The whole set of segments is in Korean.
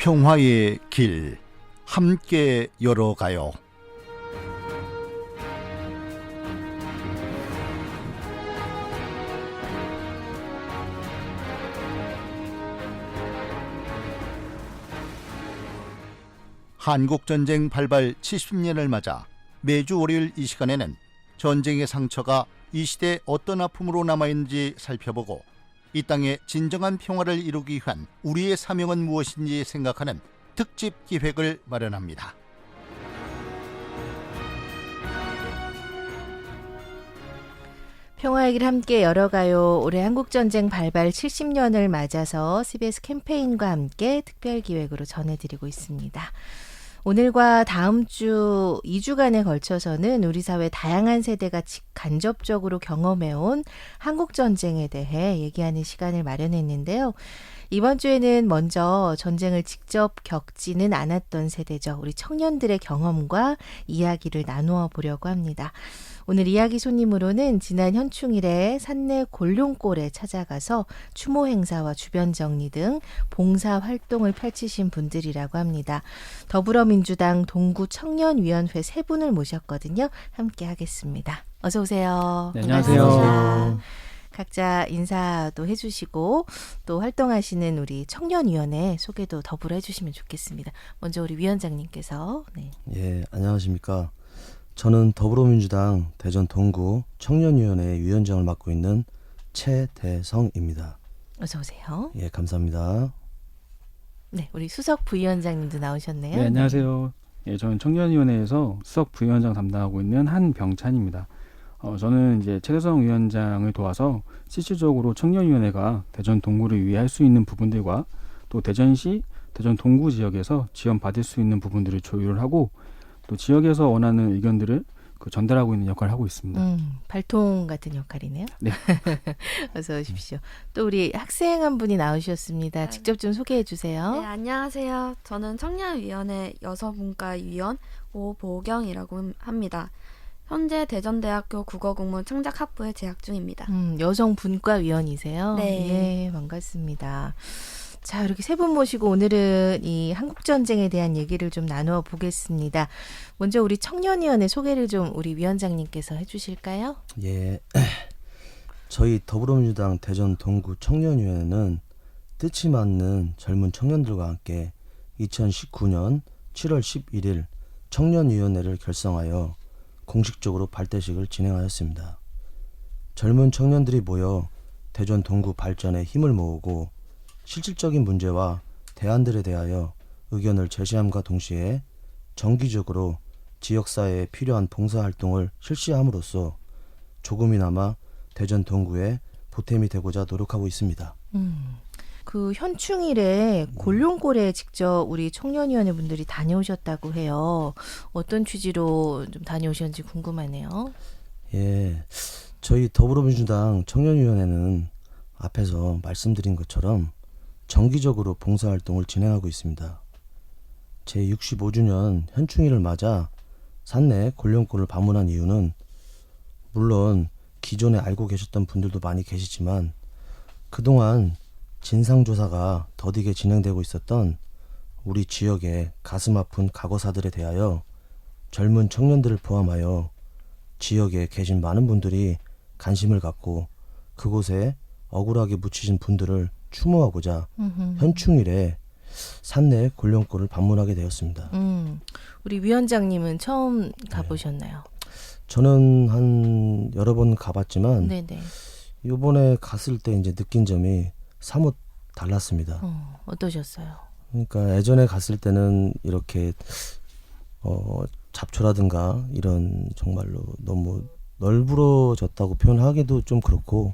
평화의 길 함께 열어가요. 한국전쟁 발발 70년을 맞아 매주 월요일 이 시간에는 전쟁의 상처가 이 시대에 어떤 아픔으로 남아있는지 살펴보고 이 땅의 진정한 평화를 이루기 위한 우리의 사명은 무엇인지 생각하는 특집 기획을 마련합니다. 평화의 길 함께 열어가요. 올해 한국전쟁 발발 70년을 맞아서 CBS 캠페인과 함께 특별기획으로 전해드리고 있습니다. 오늘과 다음 주 2주간에 걸쳐서는 우리 사회 다양한 세대가 간접적으로 경험해온 한국전쟁에 대해 얘기하는 시간을 마련했는데요. 이번 주에는 먼저 전쟁을 직접 겪지는 않았던 세대죠. 우리 청년들의 경험과 이야기를 나누어 보려고 합니다. 오늘 이야기 손님으로는 지난 현충일에 산내 골룡골에 찾아가서 추모 행사와 주변 정리 등 봉사 활동을 펼치신 분들이라고 합니다. 더불어민주당 동구 청년위원회 세 분을 모셨거든요. 함께 하겠습니다. 어서 오세요. 네, 안녕하세요. 각자 인사도 해주시고 또 활동하시는 우리 청년위원회 소개도 더불어 해주시면 좋겠습니다. 먼저 우리 위원장님께서. 네. 예, 안녕하십니까. 저는 더불어민주당 대전 동구 청년위원회 위원장을 맡고 있는 최대성입니다. 어서 오세요. 예, 감사합니다. 네, 우리 수석 부위원장님도 나오셨네요. 네, 안녕하세요. 예, 저는 청년위원회에서 수석 부위원장 담당하고 있는 한병찬입니다. 저는 이제 최대성 위원장을 도와서 실질적으로 청년위원회가 대전 동구를 위해 할 수 있는 부분들과 또 대전시, 대전 동구 지역에서 지원받을 수 있는 부분들을 조율을 하고 또 지역에서 원하는 의견들을 전달하고 있는 역할을 하고 있습니다. 발통 같은 역할이네요. 네. 어서 오십시오. 또 우리 학생 한 분이 나오셨습니다. 직접 좀 소개해 주세요. 네, 안녕하세요. 저는 청년위원회 여성분과위원 오보경이라고 합니다. 현재 대전대학교 국어국문 창작학부에 재학 중입니다. 여성분과위원이세요? 네. 예, 반갑습니다. 자, 이렇게 세 분 모시고 오늘은 이 한국전쟁에 대한 얘기를 좀 나누어 보겠습니다. 먼저 우리 청년위원회 소개를 좀 우리 위원장님께서 해주실까요? 예, 저희 더불어민주당 대전 동구 청년위원회는 뜻이 맞는 젊은 청년들과 함께 2019년 7월 11일 청년위원회를 결성하여 공식적으로 발대식을 진행하였습니다. 젊은 청년들이 모여 대전 동구 발전에 힘을 모으고 실질적인 문제와 대안들에 대하여 의견을 제시함과 동시에 정기적으로 지역사회에 필요한 봉사활동을 실시함으로써 조금이나마 대전 동구에 보탬이 되고자 노력하고 있습니다. 그 현충일에 골룡골에 직접 우리 청년위원회 분들이 다녀오셨다고 해요. 어떤 취지로 좀 다녀오셨는지 궁금하네요. 예, 저희 더불어민주당 청년위원회는 앞에서 말씀드린 것처럼 정기적으로 봉사활동을 진행하고 있습니다. 제65주년 현충일을 맞아 산내 골룡골을 방문한 이유는 물론 기존에 알고 계셨던 분들도 많이 계시지만 그동안 진상조사가 더디게 진행되고 있었던 우리 지역의 가슴 아픈 과거사들에 대하여 젊은 청년들을 포함하여 지역에 계신 많은 분들이 관심을 갖고 그곳에 억울하게 묻히신 분들을 추모하고자 현충일에 산내 골룡골을 방문하게 되었습니다. 우리 위원장님은 처음 가보셨나요? 저는 한 여러 번 가봤지만 네네. 이번에 갔을 때 이제 느낀 점이 사뭇 달랐습니다. 어떠셨어요? 그러니까 예전에 갔을 때는 이렇게 잡초라든가 이런 정말로 너무 널브러졌다고 표현하기도 좀 그렇고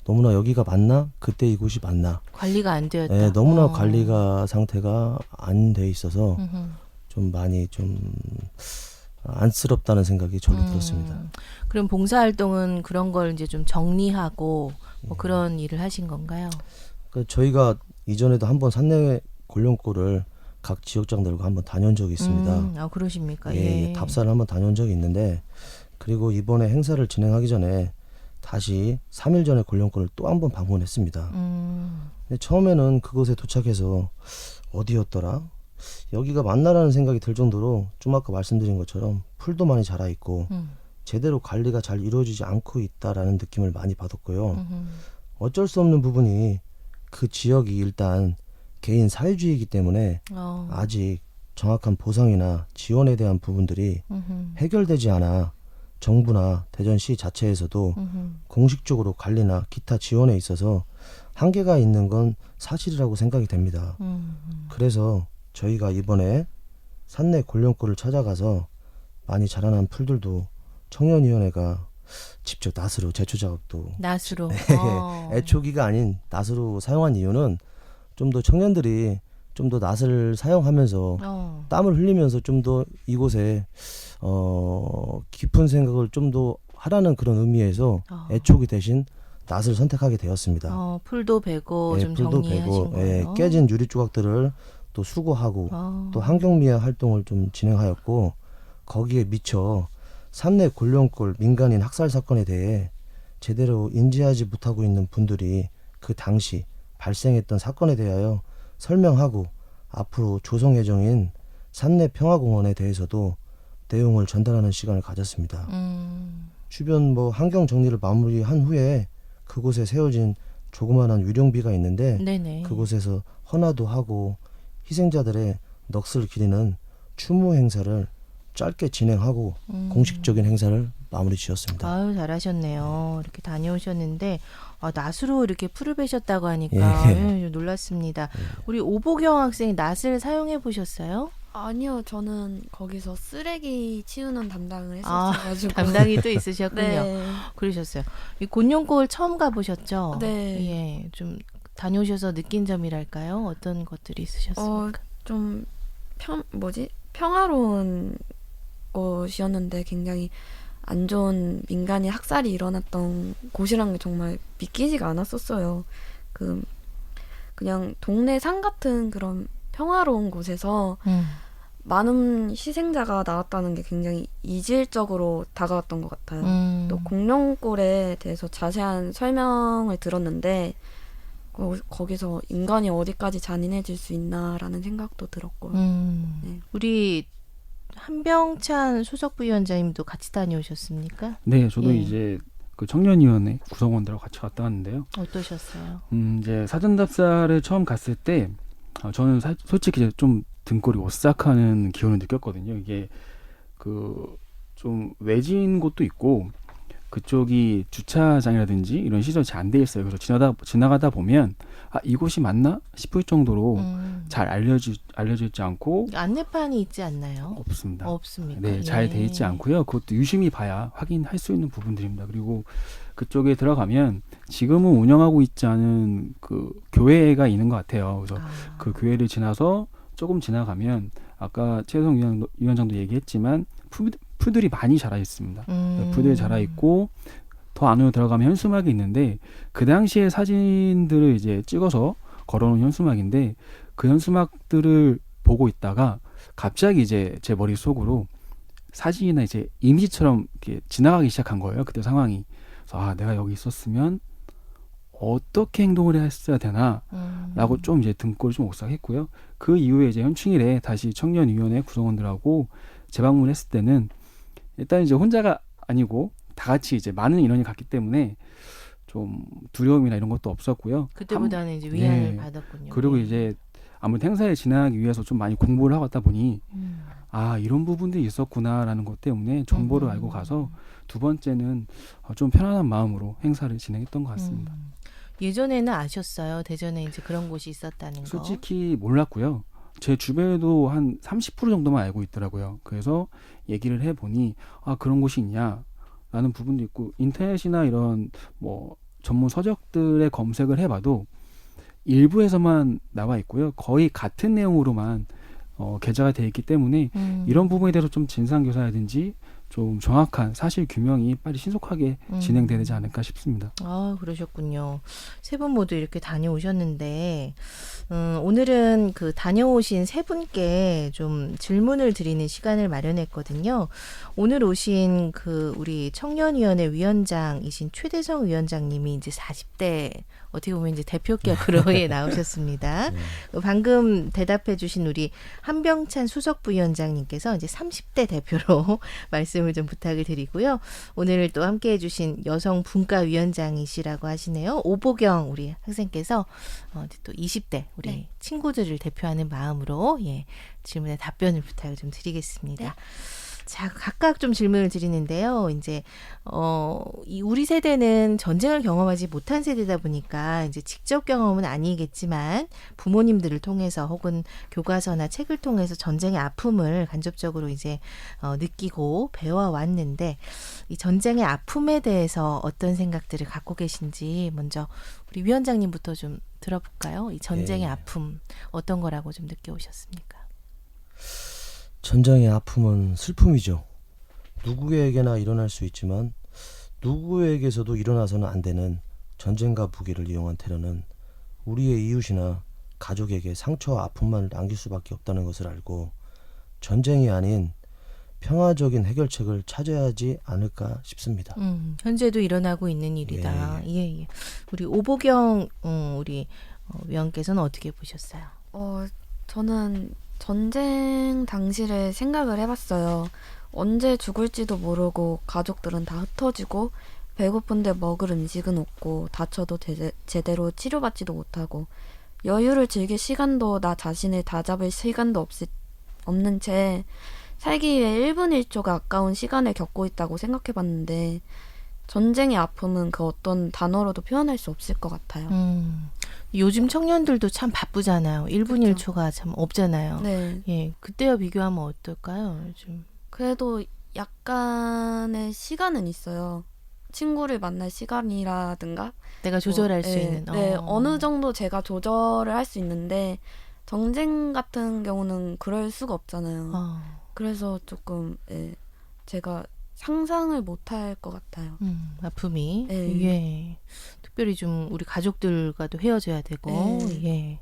너무나 여기가 맞나? 그때 이곳이 맞나? 관리가 안 되었다. 네, 너무나 관리가 상태가 안 돼 있어서 좀 많이 좀 안쓰럽다는 생각이 절로 들었습니다. 그럼 봉사활동은 그런 걸 이제 좀 정리하고 뭐 그런 일을 하신 건가요? 그러니까 저희가 이전에도 한번 산내 골룡골을 각 지역장들과 한번 다녀온 적이 있습니다. 아, 그러십니까? 예, 답사를 한번 다녀온 적이 있는데 그리고 이번에 행사를 진행하기 전에 다시 3일 전에 골룡골을 또 한 번 방문했습니다. 근데 처음에는 그곳에 도착해서 어디였더라? 여기가 맞나라는 생각이 들 정도로 좀 아까 말씀드린 것처럼 풀도 많이 자라 있고 제대로 관리가 잘 이루어지지 않고 있다라는 느낌을 많이 받았고요. 어쩔 수 없는 부분이 그 지역이 일단 개인 사유지이기 때문에 아직 정확한 보상이나 지원에 대한 부분들이 해결되지 않아 정부나 대전시 자체에서도 공식적으로 관리나 기타 지원에 있어서 한계가 있는 건 사실이라고 생각이 됩니다. 그래서 저희가 이번에 산내 골룡골을 찾아가서 많이 자라난 풀들도 청년위원회가 직접 낫으로 제초 작업도 낫으로. 애초기가 아닌 낫으로 사용한 이유는 좀 더 청년들이 좀 더 낫을 사용하면서 땀을 흘리면서 좀 더 이곳에 깊은 생각을 좀 더 하라는 그런 의미에서 애초기 대신 낫을 선택하게 되었습니다. 풀도 베고 좀 풀도 정리하신 베고 거예요. 깨진 유리 조각들을 또 수거하고 또 환경미화 활동을 좀 진행하였고 거기에 미쳐 산내 골룡골 민간인 학살 사건에 대해 제대로 인지하지 못하고 있는 분들이 그 당시 발생했던 사건에 대하여 설명하고 앞으로 조성 예정인 산내 평화공원에 대해서도 내용을 전달하는 시간을 가졌습니다. 주변 뭐 환경 정리를 마무리한 후에 그곳에 세워진 조그마한 유령비가 있는데 네네. 그곳에서 헌화도 하고 희생자들의 넋을 기리는 추모 행사를 짧게 진행하고 공식적인 행사를 마무리 지었습니다. 아유, 잘하셨네요. 이렇게 다녀오셨는데 낫으로 이렇게 풀을 베셨다고 하니까 좀 놀랐습니다. 우리 오보경 학생이 낫을 사용해 보셨어요? 아니요, 저는 거기서 쓰레기 치우는 담당을 했었어가지고. 담당이 또 있으셨군요. 네. 그러셨어요. 이 곤룡골 처음 가보셨죠? 네. 예, 좀 다녀오셔서 느낀 점이랄까요? 어떤 것들이 있으셨습니까? 좀 평화로운 곳이었는데 굉장히 안 좋은 민간인 학살이 일어났던 곳이라는 게 정말 믿기지가 않았었어요. 그냥 동네 산 같은 그런 평화로운 곳에서 많은 희생자가 나왔다는 게 굉장히 이질적으로 다가왔던 것 같아요. 또 공룡골에 대해서 자세한 설명을 들었는데 거기서 인간이 어디까지 잔인해질 수 있나라는 생각도 들었고요. 네. 우리 한병찬 수석부위원장님도 같이 다녀오셨습니까? 네, 저도 예. 이제 그 청년위원회 구성원들하고 같이 갔다 왔는데요. 어떠셨어요? 이제 사전답사를 처음 갔을 때 저는 솔직히 이제 좀 등골이 오싹하는 기운을 느꼈거든요. 이게 좀 외진 곳도 있고 그쪽이 주차장이라든지 이런 시설이 잘 안 돼 있어요. 그래서 지나가다 보면 이곳이 맞나 싶을 정도로 잘 알려져 있지 않고 안내판이 있지 않나요? 없습니다. 없습니까? 네, 잘 돼 있지 않고요. 그것도 유심히 봐야 확인할 수 있는 부분들입니다. 그리고 그쪽에 들어가면 지금은 운영하고 있지 않은 그 교회가 있는 것 같아요. 그래서 그 교회를 지나서 조금 지나가면 아까 최혜성 위원장도 얘기했지만 풀들이 많이 자라 있습니다. 풀들이 자라 있고 더 안으로 들어가면 현수막이 있는데 그 당시에 사진들을 이제 찍어서 걸어놓은 현수막인데 그 현수막들을 보고 있다가 갑자기 이제 제 머릿속으로 사진이나 이제 이미지처럼 이렇게 지나가기 시작한 거예요. 그때 상황이. 그래서 내가 여기 있었으면 어떻게 행동을 했어야 되나 라고 좀 이제 등골이 좀 오싹했고요. 그 이후에 이제 현충일에 다시 청년위원회 구성원들하고 재방문했을 때는 일단 이제 혼자가 아니고 다 같이 이제 많은 인원이 갔기 때문에 좀 두려움이나 이런 것도 없었고요. 그때보다는 이제 위안을 받았군요. 그리고 이제 아무래도 행사에 진행하기 위해서 좀 많이 공부를 하고 왔다 보니 이런 부분들이 있었구나라는 것 때문에 정보를 알고 가서 두 번째는 좀 편안한 마음으로 행사를 진행했던 것 같습니다. 예전에는 아셨어요? 대전에 이제 그런 곳이 있었다는 거. 솔직히 몰랐고요. 제 주변에도 한 30% 정도만 알고 있더라고요. 그래서 얘기를 해보니 그런 곳이 있냐라는 부분도 있고 인터넷이나 이런 뭐 전문 서적들의 검색을 해봐도 일부에서만 나와 있고요. 거의 같은 내용으로만 게재가 되어 있기 때문에 이런 부분에 대해서 좀 진상교사라든지 좀 정확한 사실 규명이 빨리 신속하게 진행돼야 되지 않을까 싶습니다. 아, 그러셨군요. 세 분 모두 이렇게 다녀오셨는데 오늘은 그 다녀오신 세 분께 좀 질문을 드리는 시간을 마련했거든요. 오늘 오신 그 우리 청년위원회 위원장이신 최대성 위원장님이 이제 40대 어떻게 보면 이제 대표격으로 예, 나오셨습니다. 방금 대답해주신 우리 한병찬 수석부위원장님께서 이제 30대 대표로 말씀을 좀 부탁을 드리고요. 오늘 또 함께해주신 여성 분과위원장이시라고 하시네요. 오보경 우리 학생께서 또 20대 우리 네. 친구들을 대표하는 마음으로 예, 질문에 답변을 부탁을 좀 드리겠습니다. 네. 자, 각각 좀 질문을 드리는데요. 이제 이 우리 세대는 전쟁을 경험하지 못한 세대다 보니까 이제 직접 경험은 아니겠지만 부모님들을 통해서 혹은 교과서나 책을 통해서 전쟁의 아픔을 간접적으로 이제 느끼고 배워왔는데 이 전쟁의 아픔에 대해서 어떤 생각들을 갖고 계신지 먼저 우리 위원장님부터 좀 들어볼까요? 이 전쟁의 예. 아픔 어떤 거라고 좀 느껴오셨습니까? 전쟁의 아픔은 슬픔이죠. 누구에게나 일어날 수 있지만 누구에게서도 일어나서는 안 되는 전쟁과 무기를 이용한 테러는 우리의 이웃이나 가족에게 상처와 아픔만을 남길 수밖에 없다는 것을 알고 전쟁이 아닌 평화적인 해결책을 찾아야 하지 않을까 싶습니다. 현재도 일어나고 있는 일이다. 예. 우리 오보경 우리 위원께서는 어떻게 보셨어요? 저는 전쟁 당시를 생각을 해봤어요. 언제 죽을지도 모르고 가족들은 다 흩어지고 배고픈데 먹을 음식은 없고 다쳐도 제대로 치료받지도 못하고 여유를 즐길 시간도 나 자신을 다잡을 시간도 없는 채 살기 위해 1분 1초가 아까운 시간을 겪고 있다고 생각해봤는데 전쟁의 아픔은 그 어떤 단어로도 표현할 수 없을 것 같아요. 요즘 청년들도 참 바쁘잖아요. 1분 그렇죠. 1초가 참 없잖아요. 네. 예, 그때와 비교하면 어떨까요? 요즘. 그래도 약간의 시간은 있어요. 친구를 만날 시간이라든가 내가 조절할 수 있는. 네, 어느 정도 제가 조절을 할 수 있는데 전쟁 같은 경우는 그럴 수가 없잖아요. 그래서 조금 제가 상상을 못할 것 같아요. 아픔이. 네. 예. 특별히 좀 우리 가족들과도 헤어져야 되고. 예.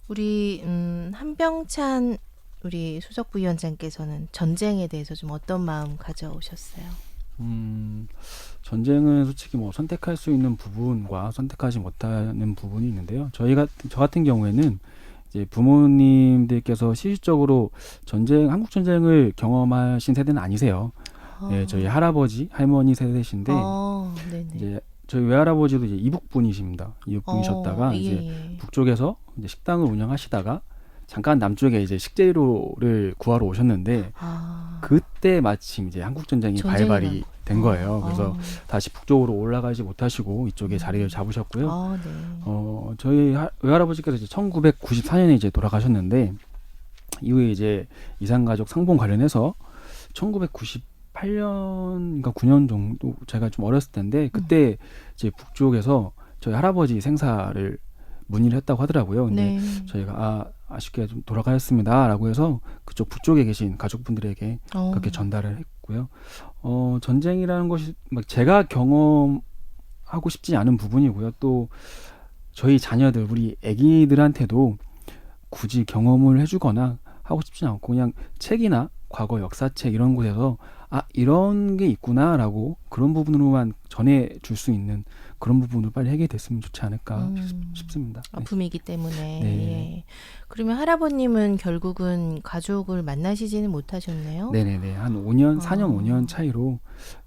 우리 한병찬 우리 수석부위원장께서는 전쟁에 대해서 좀 어떤 마음 가져오셨어요? 전쟁은 솔직히 뭐 선택할 수 있는 부분과 선택하지 못하는 부분이 있는데요. 저 같은 경우에는 이제 부모님들께서 실질적으로 한국 전쟁을 경험하신 세대는 아니세요. 네, 저희 할아버지, 할머니 세대신데 네네. 이제 저희 외할아버지도 이제 이북분이십니다. 이북분이셨다가 이제 북쪽에서 이제 식당을 운영하시다가 잠깐 남쪽에 이제 식재료를 구하러 오셨는데 그때 마침 이제 한국 전쟁이 발발이 된 거예요. 그래서 다시 북쪽으로 올라가지 못하시고 이쪽에 자리를 잡으셨고요. 네. 저희 외할아버지께서 이제 1994년에 이제 돌아가셨는데 이후에 이제 이산가족 상봉 관련해서 1998년인가 9년 정도 제가 좀 어렸을 텐데 그때 이제 북쪽에서 저희 할아버지 생사를 문의를 했다고 하더라고요. 근데 저희가 아쉽게 좀 돌아가셨습니다라고 해서 그쪽 북쪽에 계신 가족분들에게 그렇게 전달을 했고요. 전쟁이라는 것이 막 제가 경험하고 싶지 않은 부분이고요. 또 저희 자녀들, 우리 아기들한테도 굳이 경험을 해주거나 하고 싶지 않고 그냥 책이나 과거 역사책 이런 곳에서 이런 게 있구나라고 그런 부분으로만 전해줄 수 있는 그런 부분을 빨리 해결됐으면 좋지 않을까 싶습니다. 아픔이기 때문에. 네. 예. 그러면 할아버님은 결국은 가족을 만나시지는 못하셨네요. 네네네. 한 4년 5년 차이로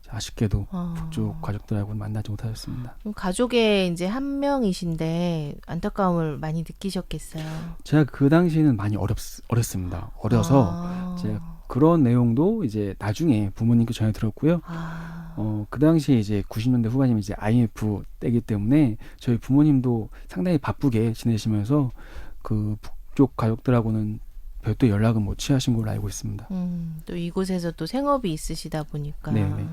아쉽게도 북쪽 가족들하고는 만나지 못하셨습니다. 그럼 가족의 이제 한 명이신데 안타까움을 많이 느끼셨겠어요. 제가 그 당시에는 많이 어렸습니다. 어려서 제가 그런 내용도 이제 나중에 부모님께 전해 들었고요. 그 당시에 이제 90년대 후반이면 이제 IMF 때이기 때문에 저희 부모님도 상당히 바쁘게 지내시면서 그 북쪽 가족들하고는 별도 연락은 못 취하신 걸로 알고 있습니다. 또 이곳에서 또 생업이 있으시다 보니까 네네.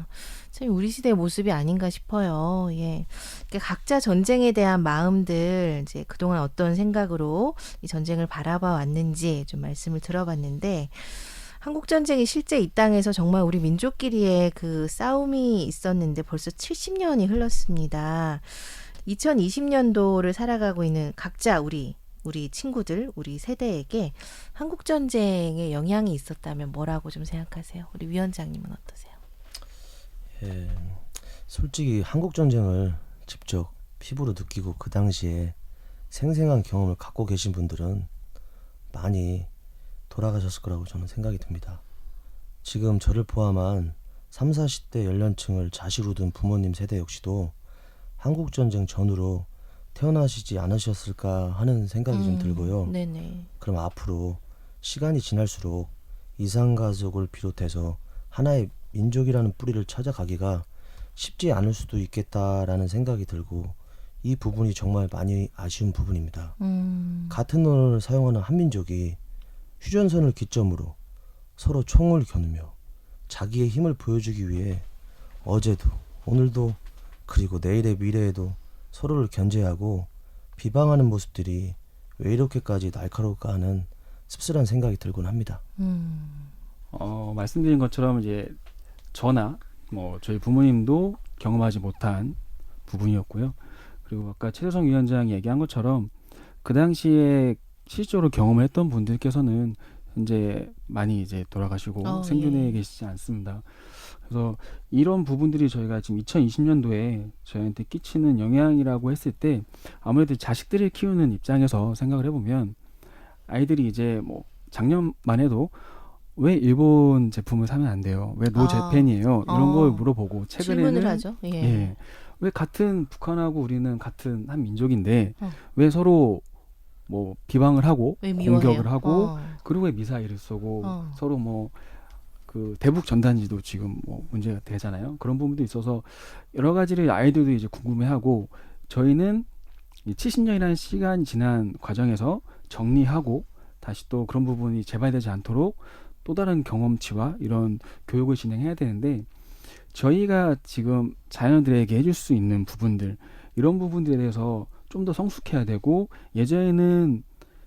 참 우리 시대의 모습이 아닌가 싶어요. 예, 그러니까 각자 전쟁에 대한 마음들 이제 그동안 어떤 생각으로 이 전쟁을 바라봐 왔는지 좀 말씀을 들어봤는데 한국 전쟁이 실제 이 땅에서 정말 우리 민족끼리의 그 싸움이 있었는데 벌써 70년이 흘렀습니다. 2020년도를 살아가고 있는 각자 우리 친구들, 우리 세대에게 한국 전쟁의 영향이 있었다면 뭐라고 좀 생각하세요? 우리 위원장님은 어떠세요? 예, 솔직히 한국 전쟁을 직접 피부로 느끼고 그 당시에 생생한 경험을 갖고 계신 분들은 많이 돌아가셨을 거라고 저는 생각이 듭니다. 지금 저를 포함한 3, 40대 연령층을 자시로 둔 부모님 세대 역시도 한국 전쟁 전후로 태어나시지 않으셨을까 하는 생각이 좀 들고요. 네네. 그럼 앞으로 시간이 지날수록 이산가족을 비롯해서 하나의 민족이라는 뿌리를 찾아가기가 쉽지 않을 수도 있겠다라는 생각이 들고 이 부분이 정말 많이 아쉬운 부분입니다. 같은 언어를 사용하는 한민족이 휴전선을 기점으로 서로 총을 겨누며 자기의 힘을 보여주기 위해 어제도 오늘도 그리고 내일의 미래에도 서로를 견제하고 비방하는 모습들이 왜 이렇게까지 날카로울까 하는 씁쓸한 생각이 들곤 합니다. 말씀드린 것처럼 이제 저나 뭐 저희 부모님도 경험하지 못한 부분이었고요. 그리고 아까 최재성 위원장이 얘기한 것처럼 그 당시에 실제로 경험을 했던 분들께서는 현재 많이 이제 돌아가시고 생존해 계시지 않습니다. 그래서 이런 부분들이 저희가 지금 2020년도에 저희한테 끼치는 영향이라고 했을 때 아무래도 자식들을 키우는 입장에서 생각을 해보면 아이들이 이제 뭐 작년만 해도 왜 일본 제품을 사면 안 돼요? 왜 노 재팬이에요? 이런 걸 물어보고 최근에는 질문을 하죠. 예. 왜 같은 북한하고 우리는 같은 한 민족인데 왜 서로 뭐 비방을 하고 공격을 하고 그리고 왜 미사일을 쏘고 서로 뭐 그 대북 전단지도 지금 뭐 문제가 되잖아요. 그런 부분도 있어서 여러 가지를 아이들도 이제 궁금해하고 저희는 70년이라는 시간이 지난 과정에서 정리하고 다시 또 그런 부분이 재발되지 않도록 또 다른 경험치와 이런 교육을 진행해야 되는데 저희가 지금 자녀들에게 해줄 수 있는 부분들 이런 부분들에 대해서 좀 더 성숙해야 되고 예전에는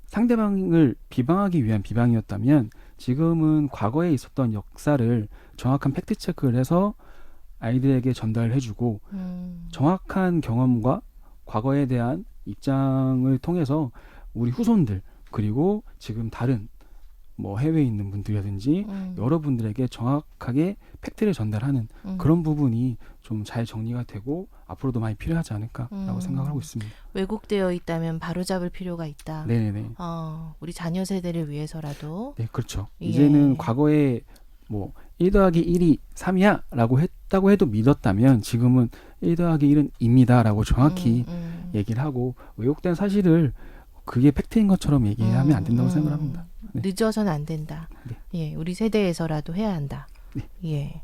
상대방을 비방하기 위한 비방이었다면 지금은 과거에 있었던 역사를 정확한 팩트 체크를 해서 아이들에게 전달해주고 정확한 경험과 과거에 대한 입장을 통해서 우리 후손들 그리고 지금 다른 뭐 해외에 있는 분들이라든지 여러분들에게 정확하게 팩트를 전달하는 그런 부분이 좀 잘 정리가 되고 앞으로도 많이 필요하지 않을까라고 생각하고 있습니다. 왜곡되어 있다면 바로잡을 필요가 있다. 네네. 우리 자녀 세대를 위해서라도. 네, 그렇죠. 예. 이제는 과거에 뭐 1 더하기 1이 3이야 라고 했다고 해도 믿었다면 지금은 1 더하기 1은 2입니다 라고 정확히 얘기를 하고 왜곡된 사실을 그게 팩트인 것처럼 얘기하면 안 된다고 생각합니다. 네. 늦어서는 안 된다. 네. 예, 우리 세대에서라도 해야 한다. 네. 예,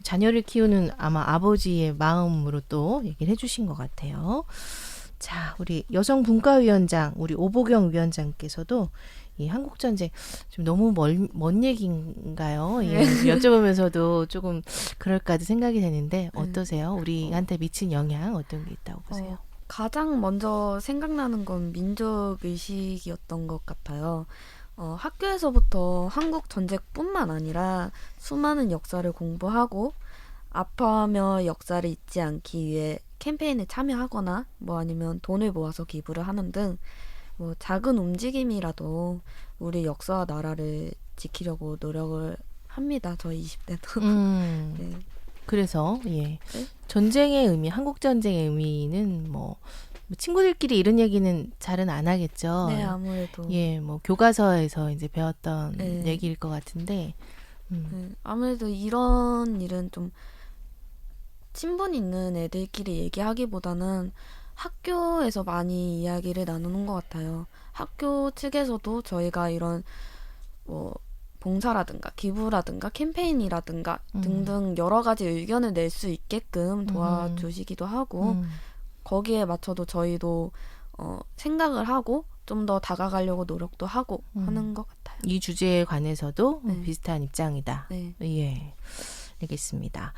자녀를 키우는 아마 아버지의 마음으로 또 얘기를 해주신 것 같아요. 자, 우리 여성분과위원장, 우리 오보경 위원장께서도 이 한국전쟁 좀 너무 먼 얘기인가요? 예, 여쭤보면서도 조금 그럴까도 생각이 되는데 어떠세요? 우리한테 미친 영향 어떤 게 있다고 보세요? 가장 먼저 생각나는 건 민족의식이었던 것 같아요. 학교에서부터 한국 전쟁뿐만 아니라 수많은 역사를 공부하고 아파하며 역사를 잊지 않기 위해 캠페인에 참여하거나 뭐 아니면 돈을 모아서 기부를 하는 등 뭐 작은 움직임이라도 우리 역사와 나라를 지키려고 노력을 합니다. 저희 20대도. 네. 그래서 예. 네? 전쟁의 의미, 한국 전쟁의 의미는 뭐 친구들끼리 이런 얘기는 잘은 안 하겠죠. 네, 아무래도. 예, 뭐 교과서에서 이제 배웠던 네. 얘기일 것 같은데. 네, 아무래도 이런 일은 좀 친분 있는 애들끼리 얘기하기보다는 학교에서 많이 이야기를 나누는 것 같아요. 학교 측에서도 저희가 이런 뭐 봉사라든가 기부라든가 캠페인이라든가 등등 여러 가지 의견을 낼 수 있게끔 도와주시기도 하고 거기에 맞춰도 저희도 생각을 하고 좀 더 다가가려고 노력도 하고 하는 것 같아요. 이 주제에 관해서도 네. 비슷한 입장이다. 네. 예, 알겠습니다.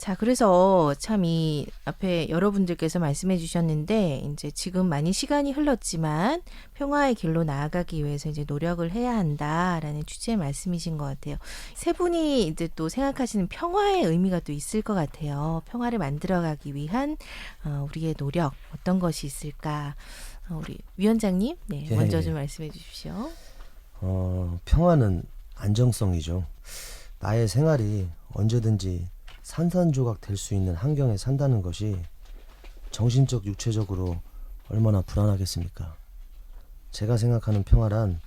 자, 그래서 참 이 앞에 여러분들께서 말씀해 주셨는데 이제 지금 많이 시간이 흘렀지만 평화의 길로 나아가기 위해서 이제 노력을 해야 한다라는 주제의 말씀이신 것 같아요. 세 분이 이제 또 생각하시는 평화의 의미가 또 있을 것 같아요. 평화를 만들어가기 위한 우리의 노력 어떤 것이 있을까? 우리 위원장님, 네, 예. 먼저 좀 말씀해 주십시오. 평화는 안정성이죠. 나의 생활이 언제든지 산산조각 될 수 있는 환경에 산다는 것이 정신적, 육체적으로 얼마나 불안하겠습니까? 제가 생각하는 평화란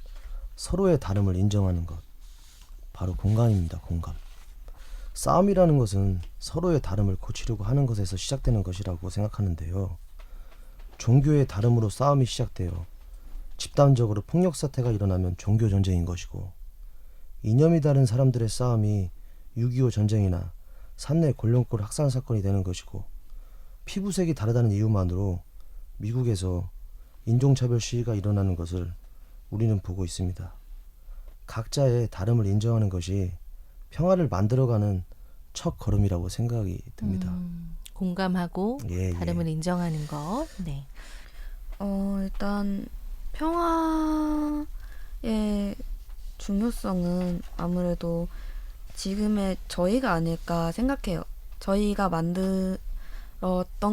서로의 다름을 인정하는 것, 바로 공감입니다. 공감. 싸움이라는 것은 서로의 다름을 고치려고 하는 것에서 시작되는 것이라고 생각하는데요. 종교의 다름으로 싸움이 시작되어 집단적으로 폭력 사태가 일어나면 종교 전쟁인 것이고, 이념이 다른 사람들의 싸움이 6.25 전쟁이나 산내 골룡골 학살 사건이 되는 것이고, 피부색이 다르다는 이유만으로 미국에서 인종차별 시위가 일어나는 것을 우리는 보고 있습니다. 각자의 다름을 인정하는 것이 평화를 만들어가는 첫 걸음이라고 생각이 듭니다. 공감하고 예, 다름을 예. 인정하는 것. 네. 일단 평화의 중요성은 아무래도 지금의 저희가 아닐까 생각해요. 저희가 만들었던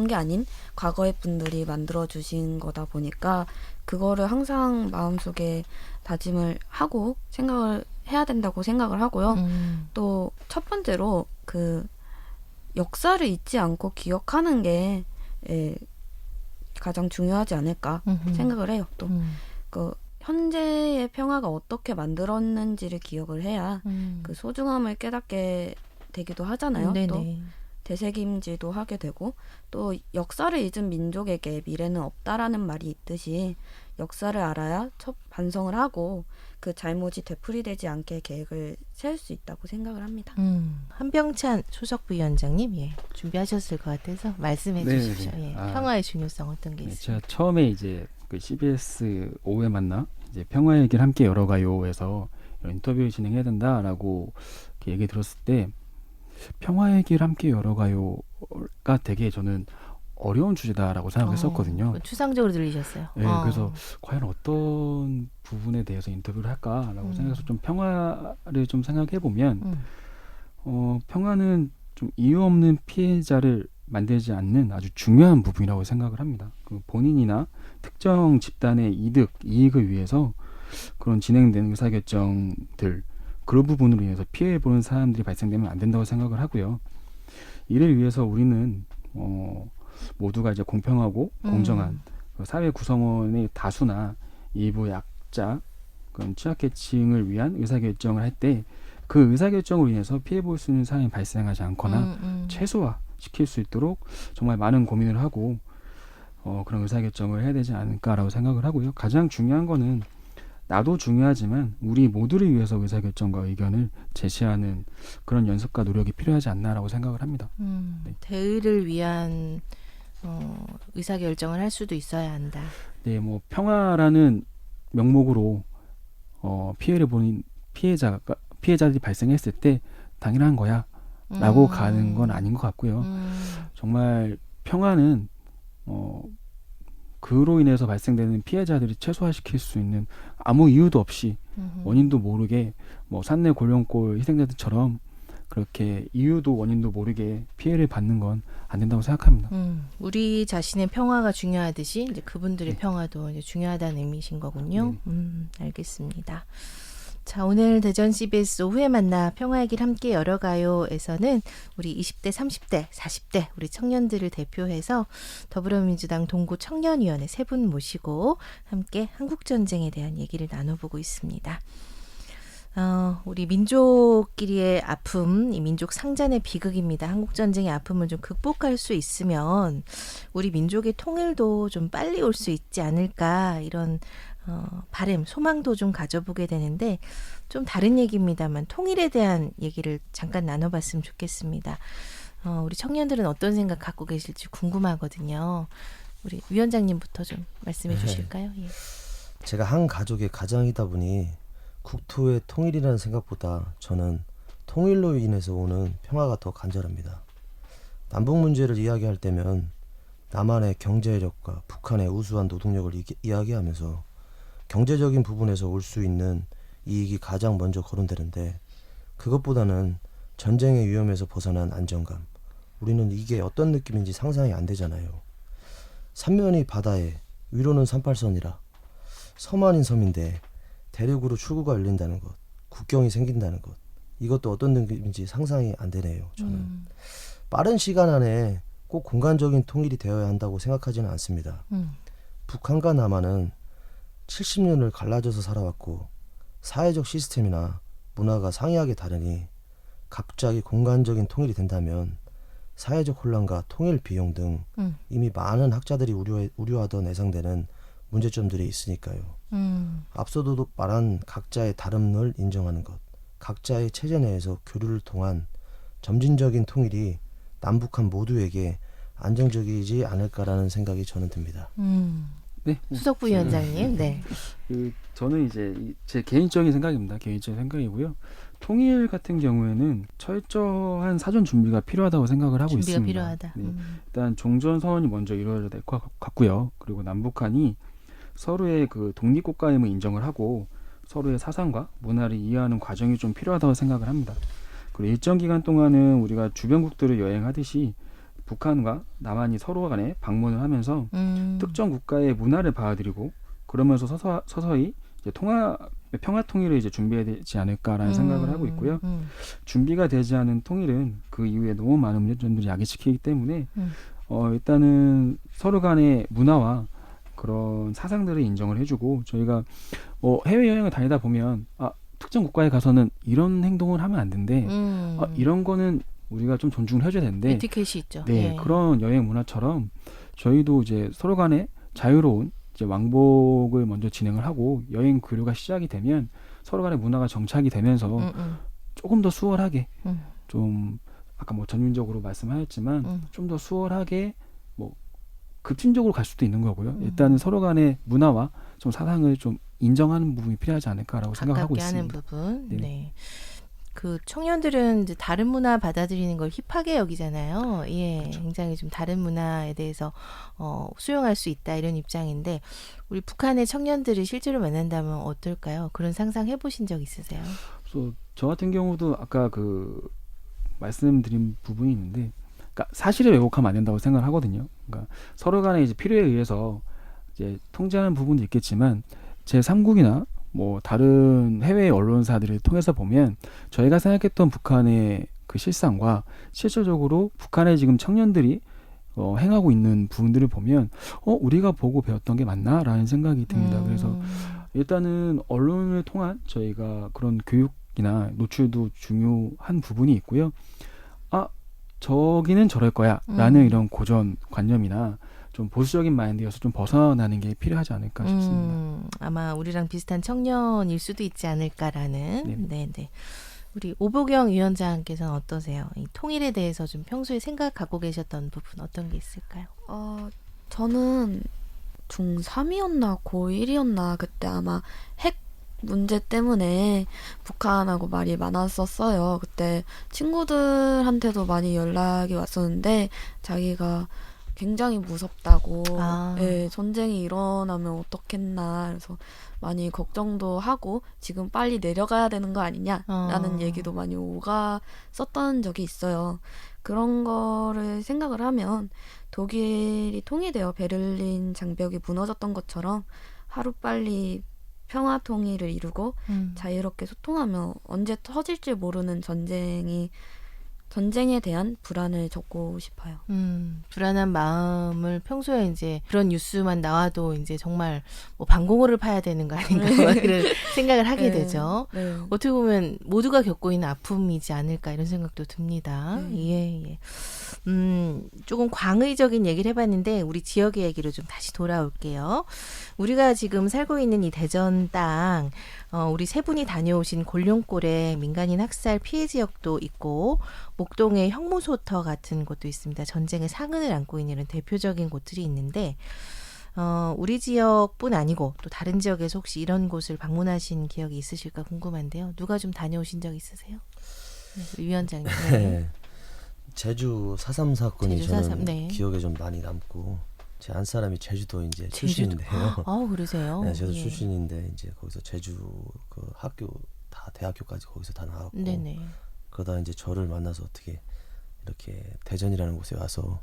게 아닌 과거의 분들이 만들어주신 거다 보니까 그거를 항상 마음속에 다짐을 하고 생각을 해야 된다고 생각을 하고요. 또 첫 번째로 그 역사를 잊지 않고 기억하는 게 가장 중요하지 않을까 생각을 해요. 또 그 현재의 평화가 어떻게 만들었는지를 기억을 해야 그 소중함을 깨닫게 되기도 하잖아요. 네네. 또 되새김질도 하게 되고, 또 역사를 잊은 민족에게 미래는 없다라는 말이 있듯이 역사를 알아야 첫 반성을 하고 그 잘못이 되풀이되지 않게 계획을 세울 수 있다고 생각을 합니다. 한병찬 소속부위원장님, 예, 준비하셨을 것 같아서 말씀해 네, 주십시오. 네. 예, 평화의 중요성 어떤 게 네, 있습니까? 제가 처음에 이제 그 CBS 오후에 만나 이제 평화의 길 함께 열어가요에서 이런 인터뷰를 진행해야 된다라고 이렇게 얘기 들었을 때 평화의 길 함께 열어가요가 되게 저는 어려운 주제다라고 생각했었거든요. 추상적으로 들리셨어요. 네, 그래서 과연 어떤 부분에 대해서 인터뷰를 할까라고 생각해서 좀 평화를 좀 생각해 보면 평화는 좀 이유 없는 피해자를 만들지 않는 아주 중요한 부분이라고 생각을 합니다. 그 본인이나 특정 집단의 이익을 위해서 그런 진행된 의사결정들, 그런 부분으로 인해서 피해를 보는 사람들이 발생되면 안 된다고 생각을 하고요. 이를 위해서 우리는 모두가 이제 공평하고 공정한 사회 구성원의 다수나 일부 약자, 그런 취약계층을 위한 의사결정을 할 때 그 의사결정으로 인해서 피해 볼 수 있는 사람이 발생하지 않거나 최소화시킬 수 있도록 정말 많은 고민을 하고 그런 의사결정을 해야 되지 않을까라고 생각을 하고요. 가장 중요한 거는 나도 중요하지만 우리 모두를 위해서 의사결정과 의견을 제시하는 그런 연습과 노력이 필요하지 않나라고 생각을 합니다. 네. 대의를 위한 의사결정을 할 수도 있어야 한다. 네, 뭐 평화라는 명목으로 피해를 보는 피해자들이 발생했을 때 당연한 거야 라고 가는 건 아닌 것 같고요. 정말 평화는 그로 인해서 발생되는 피해자들이 최소화시킬 수 있는 아무 이유도 없이 원인도 모르게 뭐 산내 골룡골 희생자들처럼 그렇게 이유도 원인도 모르게 피해를 받는 건 안 된다고 생각합니다. 우리 자신의 평화가 중요하듯이 이제 그분들의 네. 평화도 이제 중요하다는 의미이신 거군요. 네. 알겠습니다. 자, 오늘 대전 CBS 오후에 만나 평화의 길 함께 열어가요에서는 우리 20대, 30대, 40대 우리 청년들을 대표해서 더불어민주당 동구 청년위원회 세 분 모시고 함께 한국전쟁에 대한 얘기를 나눠보고 있습니다. 우리 민족끼리의 아픔, 이 민족 상잔의 비극입니다. 한국전쟁의 아픔을 좀 극복할 수 있으면 우리 민족의 통일도 좀 빨리 올 수 있지 않을까, 이런 바람, 소망도 좀 가져보게 되는데, 좀 다른 얘기입니다만 통일에 대한 얘기를 잠깐 나눠봤으면 좋겠습니다. 우리 청년들은 어떤 생각 갖고 계실지 궁금하거든요. 우리 위원장님부터 좀 말씀해 주실까요? 예. 제가 한 가족의 가장이다 보니 국토의 통일이라는 생각보다 저는 통일로 인해서 오는 평화가 더 간절합니다. 남북 문제를 이야기할 때면 남한의 경제력과 북한의 우수한 노동력을 이야기하면서 경제적인 부분에서 올 수 있는 이익이 가장 먼저 거론되는데 그것보다는 전쟁의 위험에서 벗어난 안정감. 우리는 이게 어떤 느낌인지 상상이 안 되잖아요. 삼면이 바다에 위로는 38선이라 섬 아닌 섬인데 대륙으로 출구가 열린다는 것, 국경이 생긴다는 것. 이것도 어떤 느낌인지 상상이 안 되네요. 저는 빠른 시간 안에 꼭 공간적인 통일이 되어야 한다고 생각하지는 않습니다. 북한과 남한은 70년을 갈라져서 살아왔고 사회적 시스템이나 문화가 상이하게 다르니 갑자기 공간적인 통일이 된다면 사회적 혼란과 통일 비용 등 이미 많은 학자들이 우려하던 예상되는 문제점들이 있으니까요. 앞서도 말한 각자의 다름을 인정하는 것, 각자의 체제 내에서 교류를 통한 점진적인 통일이 남북한 모두에게 안정적이지 않을까라는 생각이 저는 듭니다. 네. 수석 부위원장님. 네. 저는 이제 제 개인적인 생각입니다. 개인적인 생각이고요. 통일 같은 경우에는 철저한 사전 준비가 필요하다고 생각을 하고 준비가 있습니다. 필요하다. 네. 일단 종전 선언이 먼저 이루어져야 될 것 같고요. 그리고 남북한이 서로의 그 독립국가임을 인정을 하고 서로의 사상과 문화를 이해하는 과정이 좀 필요하다고 생각을 합니다. 그리고 일정 기간 동안은 우리가 주변국들을 여행하듯이 북한과 남한이 서로 간에 방문을 하면서 특정 국가의 문화를 받아들이고 그러면서 서서히 이제 평화 통일을 이제 준비해야 되지 않을까라는 생각을 하고 있고요. 준비가 되지 않은 통일은 그 이후에 너무 많은 문제점들이 야기시키기 때문에 일단은 서로 간의 문화와 그런 사상들을 인정을 해주고 저희가 해외 여행을 다니다 보면 특정 국가에 가서는 이런 행동을 하면 안 된대. 이런 거는 우리가 좀 존중을 해줘야 되는데 에티켓이 있죠. 네, 그런 여행 문화처럼 저희도 이제 서로 간에 자유로운 이제 왕복을 먼저 진행을 하고 여행 교류가 시작이 되면 서로 간의 문화가 정착이 되면서 조금 더 수월하게 좀 아까 뭐 전륜적으로 말씀하셨지만 좀 더 수월하게 뭐 급진적으로 갈 수도 있는 거고요. 일단은 서로 간의 문화와 좀 사상을 좀 인정하는 부분이 필요하지 않을까라고 생각하고 가깝게 하는 있습니다. 부분. 네. 네. 그 청년들은 이제 다른 문화 받아들이는 걸 힙하게 여기잖아요. 예, 그렇죠. 굉장히 좀 다른 문화에 대해서 수용할 수 있다 이런 입장인데 우리 북한의 청년들이 실제로 만난다면 어떨까요? 그런 상상 해보신 적 있으세요? 그래서 저 같은 경우도 아까 그 말씀드린 부분이 있는데, 그러니까 사실을 왜곡하면 안 된다고 생각을 하거든요. 그러니까 서로 간에 이제 필요에 의해서 이제 통제하는 부분도 있겠지만 제 3국이나 뭐 다른 해외 언론사들을 통해서 보면 저희가 생각했던 북한의 그 실상과 실질적으로 북한의 지금 청년들이 행하고 있는 부분들을 보면 우리가 보고 배웠던 게 맞나라는 생각이 듭니다. 그래서 일단은 언론을 통한 저희가 그런 교육이나 노출도 중요한 부분이 있고요. 저기는 저럴 거야 라는 이런 고정관념이나 좀 보수적인 마인드여서 좀 벗어나는 게 필요하지 않을까 싶습니다. 아마 우리랑 비슷한 청년일 수도 있지 않을까라는. 네. 네. 우리 오보경 위원장께서는 어떠세요? 이 통일에 대해서 좀 평소에 생각하고 계셨던 부분 어떤 게 있을까요? 저는 중3이었나 고1이었나 그때 아마 핵 문제 때문에 북한하고 말이 많았었어요. 그때 친구들한테도 많이 연락이 왔었는데 자기가 굉장히 무섭다고 전쟁이 일어나면 어떻겠나 그래서 많이 걱정도 하고 지금 빨리 내려가야 되는 거 아니냐라는 얘기도 많이 오갔었던 적이 있어요. 그런 거를 생각을 하면 독일이 통일되어 베를린 장벽이 무너졌던 것처럼 하루빨리 평화 통일을 이루고 자유롭게 소통하며 언제 터질지 모르는 전쟁에 대한 불안을 적고 싶어요. 불안한 마음을 평소에 이제 그런 뉴스만 나와도 이제 정말 뭐 방공호를 파야 되는 거 아닌가 그런 생각을 하게 되죠. 네. 어떻게 보면 모두가 겪고 있는 아픔이지 않을까 이런 생각도 듭니다. 예. 조금 광의적인 얘기를 해봤는데 우리 지역의 얘기로 좀 다시 돌아올게요. 우리가 지금 살고 있는 이 대전 땅 우리 세 분이 다녀오신 골룡골에 민간인 학살 피해 지역도 있고 목동의 형무소터 같은 곳도 있습니다. 전쟁의 상흔을 안고 있는 이런 대표적인 곳들이 있는데 우리 지역뿐 아니고 또 다른 지역에서 혹시 이런 곳을 방문하신 기억이 있으실까 궁금한데요. 누가 좀 다녀오신 적 있으세요? 네, 우리 위원장님. 네. 제주 4.3 사건이 제주 저는 4.3, 네. 기억에 좀 많이 남고 제 안 사람이 제주도 이제 출신인데요. 그러세요? 네, 제주 예. 출신인데 이제 거기서 제주 그 학교 다 대학교까지 거기서 다 나왔고 네네. 그러다 이제 저를 만나서 어떻게 이렇게 대전이라는 곳에 와서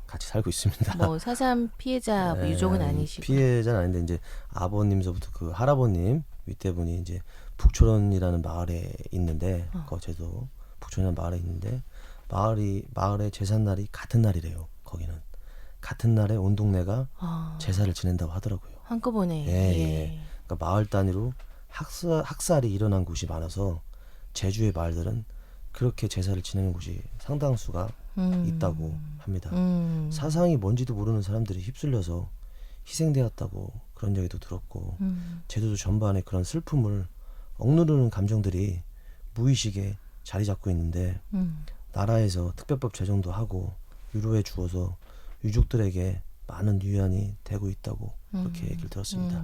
같이 살고 있습니다. 뭐 4.3 피해자 네, 유족은 아니시고. 피해자는 아닌데 이제 아버님서부터 그 할아버님 윗대 분이 이제 북초론이라는 마을에 있는데 제도 북초론이라는 마을에 있는데 마을의 제삿날이 같은 날이래요. 거기는 같은 날에 온 동네가 제사를 지낸다고 하더라고요. 한꺼번에. 예. 그러니까 마을 단위로 학살이 일어난 곳이 많아서 제주의 마을들은 그렇게 제사를 지내는 곳이 상당수가 있다고 합니다. 사상이 뭔지도 모르는 사람들이 휩쓸려서 희생되었다고 그런 얘기도 들었고 제주도 전반에 그런 슬픔을 억누르는 감정들이 무의식에 자리 잡고 있는데 나라에서 특별법 제정도 하고 유로해 주어서 유족들에게 많은 유연이 되고 있다고 그렇게 얘기를 들었습니다.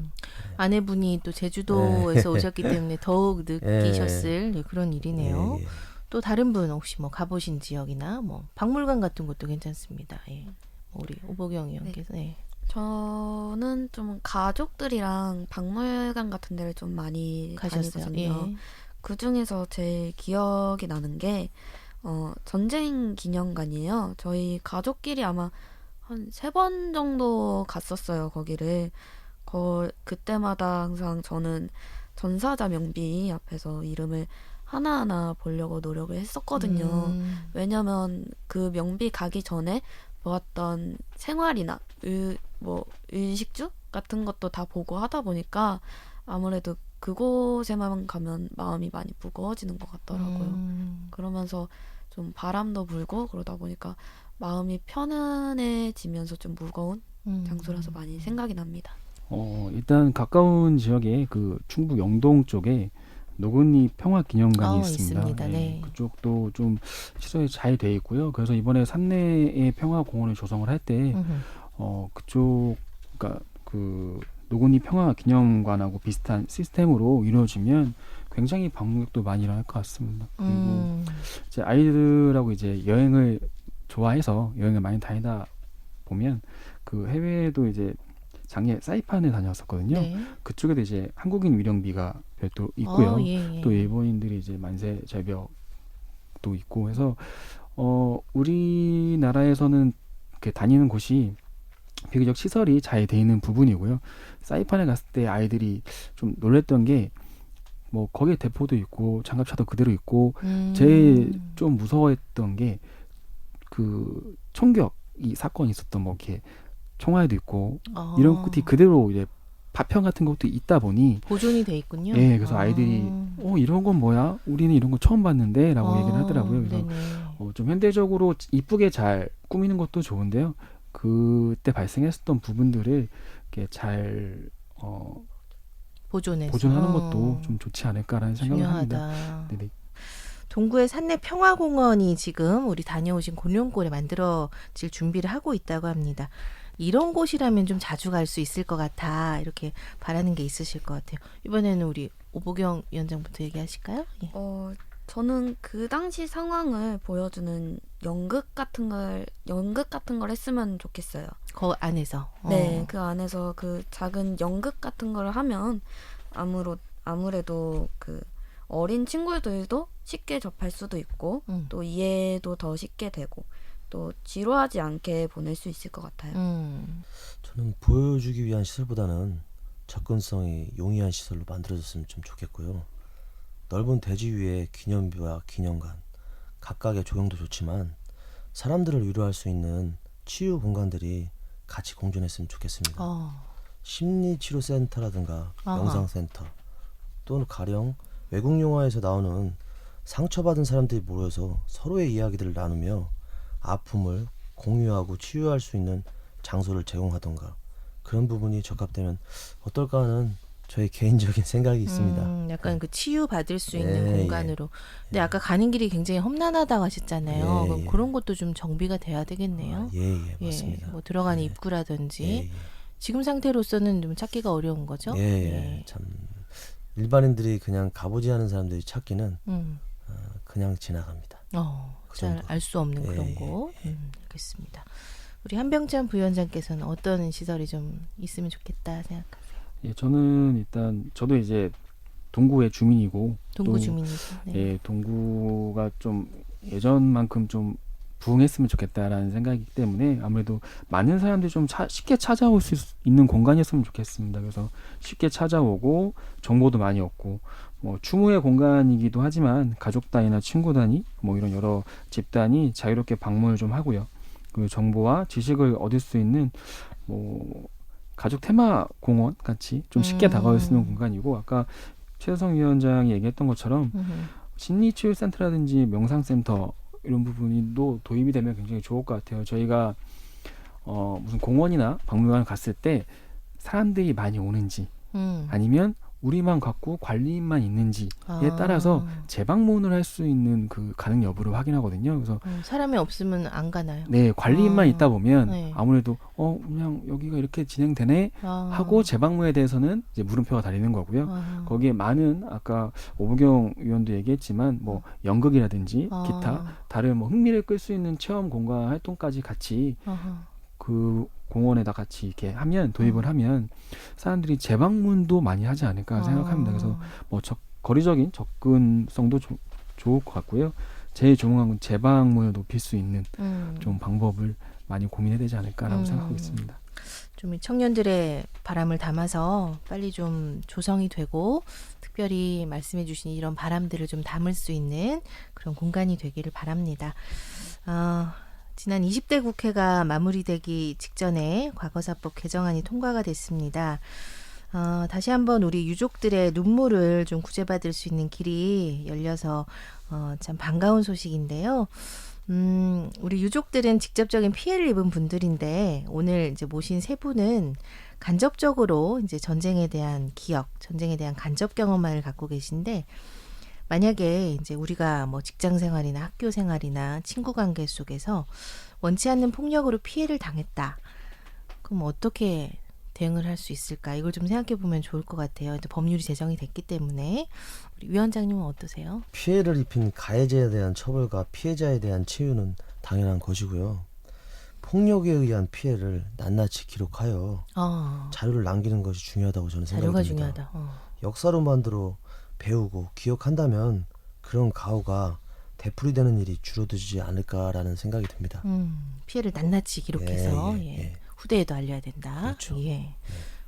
아내분이 또 제주도에서 오셨기 때문에 더욱 느끼셨을 예. 그런 일이네요. 예, 예. 또 다른 분 혹시 뭐 가보신 지역이나 뭐 박물관 같은 것도 괜찮습니다. 예. 우리 오보경 의원께서. 네. 저는 좀 가족들이랑 박물관 같은 데를 좀 많이 가셨어요. 다니거든요. 예. 그 중에서 제일 기억이 나는 게 전쟁 기념관이에요. 저희 가족끼리 아마 한 3번 정도 갔었어요, 거기를. 그때마다 항상 저는 전사자 명비 앞에서 이름을 하나하나 보려고 노력을 했었거든요. 왜냐면 그 명비 가기 전에 보았던 생활이나 의식주 같은 것도 다 보고 하다 보니까 아무래도 그곳에만 가면 마음이 많이 무거워지는 것 같더라고요. 그러면서 좀 바람도 불고 그러다 보니까 마음이 편안해지면서 좀 무거운 장소라서 많이 생각이 납니다. 일단 가까운 지역에 그 충북 영동 쪽에 노건리 평화기념관이 있습니다. 네. 그쪽도 좀 시설이 잘 돼 있고요. 그래서 이번에 산내에 평화공원을 조성을 할 때 그쪽 그러니까 그 노건리 평화기념관하고 비슷한 시스템으로 이루어지면 굉장히 방문객도 많이 일어날 것 같습니다. 그리고 이제 아이들하고 이제 여행을 좋아해서 여행을 많이 다니다 보면 그 해외에도 이제 작년에 사이판에 다녔었거든요. 네. 그쪽에도 이제 한국인 위령비가 별도 있고요. 예. 또 일본인들이 이제 만세 절벽도 있고 해서 우리나라에서는 이렇게 다니는 곳이 비교적 시설이 잘 돼 있는 부분이고요. 사이판에 갔을 때 아이들이 좀 놀랬던 게 뭐 거기에 대포도 있고 장갑차도 그대로 있고 제일 좀 무서워했던 게 그 총격 이 사건이 있었던 뭐 이렇게 총알도 있고 이런 것들이 그대로 이제 파편 같은 것도 있다 보니 보존이 돼 있군요. 예, 그래서 아이들이 이런 건 뭐야? 우리는 이런 거 처음 봤는데라고 얘기를 하더라고요. 그래서 좀 현대적으로 이쁘게 잘 꾸미는 것도 좋은데요. 그때 발생했었던 부분들을 이렇게 잘 보존하는 것도 좀 좋지 않을까라는 생각을 합니다. 네네. 동구의 산내 평화공원이 지금 우리 다녀오신 곤룡골에 만들어질 준비를 하고 있다고 합니다. 이런 곳이라면 좀 자주 갈 수 있을 것 같아 이렇게 바라는 게 있으실 것 같아요. 이번에는 우리 오보경 위원장부터 얘기하실까요? 예. 저는 그 당시 상황을 보여주는 연극 같은 걸 했으면 좋겠어요. 그 안에서. 네, 그 안에서 그 작은 연극 같은 걸 하면 아무래도 그 어린 친구들도 쉽게 접할 수도 있고 또 이해도 더 쉽게 되고 또 지루하지 않게 보낼 수 있을 것 같아요. 저는 보여주기 위한 시설보다는 접근성이 용이한 시설로 만들어졌으면 좀 좋겠고요. 넓은 대지 위에 기념비와 기념관, 각각의 조형도 좋지만 사람들을 위로할 수 있는 치유 공간들이 같이 공존했으면 좋겠습니다. 심리치료센터라든가 영상센터 또는 가령 외국 영화에서 나오는 상처받은 사람들이 모여서 서로의 이야기들을 나누며 아픔을 공유하고 치유할 수 있는 장소를 제공하던가 그런 부분이 적합되면 어떨까 하는 저의 개인적인 생각이 있습니다. 약간 그 치유받을 수 있는 공간으로. 근데 아까 가는 길이 굉장히 험난하다고 하셨잖아요. 그럼 그런 것도 좀 정비가 돼야 되겠네요. 맞습니다. 뭐 들어가는 입구라든지 지금 상태로서는 좀 찾기가 어려운 거죠. 참 일반인들이 그냥 가보지 않은 사람들이 찾기는 그냥 지나갑니다. 잘 알 수 없는 예, 그런 곳. 알겠습니다. 우리 한병찬 부위원장께서는 어떤 시설이 좀 있으면 좋겠다 생각하세요? 예, 저는 일단 저도 이제 동구의 주민이고 동구 또, 주민이죠. 네. 예, 동구가 좀 예전만큼 좀 부흥했으면 좋겠다라는 생각이기 때문에 아무래도 많은 사람들이 좀 쉽게 찾아올 수 있는 공간이었으면 좋겠습니다. 그래서 쉽게 찾아오고 정보도 많이 얻고 뭐 추모의 공간이기도 하지만 가족 단위나 친구 단위 뭐 이런 여러 집단이 자유롭게 방문을 좀 하고요. 그 정보와 지식을 얻을 수 있는 뭐 가족 테마 공원 같이 좀 쉽게 다가올 수 있는 공간이고 아까 최혜성 위원장이 얘기했던 것처럼 심리치유센터라든지 명상센터 이런 부분도 도입이 되면 굉장히 좋을 것 같아요. 저희가 무슨 공원이나 박물관을 갔을 때 사람들이 많이 오는지 아니면 우리만 갖고 관리인만 있는지에 따라서 재방문을 할 수 있는 그 가능 여부를 확인하거든요. 그래서 사람이 없으면 안 가나요? 네, 관리인만 있다 보면 네. 아무래도 그냥 여기가 이렇게 진행되네 하고 재방문에 대해서는 이제 물음표가 달리는 거고요. 거기에 많은 아까 오부경 위원도 얘기했지만 뭐 연극이라든지 기타 다른 뭐 흥미를 끌 수 있는 체험 공간 활동까지 같이 그 공원에다 같이 이렇게 하면 도입을 하면 사람들이 재방문도 많이 하지 않을까 생각합니다. 그래서 뭐 거리적인 접근성도 좋을 것 같고요. 제일 중요한 건 재방문을 높일 수 있는 좀 방법을 많이 고민해야 되지 않을까라고 생각하고 있습니다. 좀 청년들의 바람을 담아서 빨리 좀 조성이 되고 특별히 말씀해 주신 이런 바람들을 좀 담을 수 있는 그런 공간이 되기를 바랍니다. 지난 20대 국회가 마무리되기 직전에 과거사법 개정안이 통과가 됐습니다. 다시 한번 우리 유족들의 눈물을 좀 구제받을 수 있는 길이 열려서 참 반가운 소식인데요. 우리 유족들은 직접적인 피해를 입은 분들인데 오늘 이제 모신 세 분은 간접적으로 이제 전쟁에 대한 기억, 전쟁에 대한 간접 경험만을 갖고 계신데 만약에 이제 우리가 뭐 직장 생활이나 학교 생활이나 친구 관계 속에서 원치 않는 폭력으로 피해를 당했다. 그럼 어떻게 대응을 할 수 있을까? 이걸 좀 생각해 보면 좋을 것 같아요. 법률이 제정이 됐기 때문에 우리 위원장님은 어떠세요? 피해를 입힌 가해자에 대한 처벌과 피해자에 대한 치유는 당연한 것이고요. 폭력에 의한 피해를 낱낱이 기록하여 자료를 남기는 것이 중요하다고 저는 생각합니다. 자료가 중요하다. 역사로만으로 배우고 기억한다면 그런 가오가 되풀이되는 일이 줄어들지 않을까라는 생각이 듭니다. 피해를 낱낱이 기록해서 후대에도 알려야 된다. 그렇죠.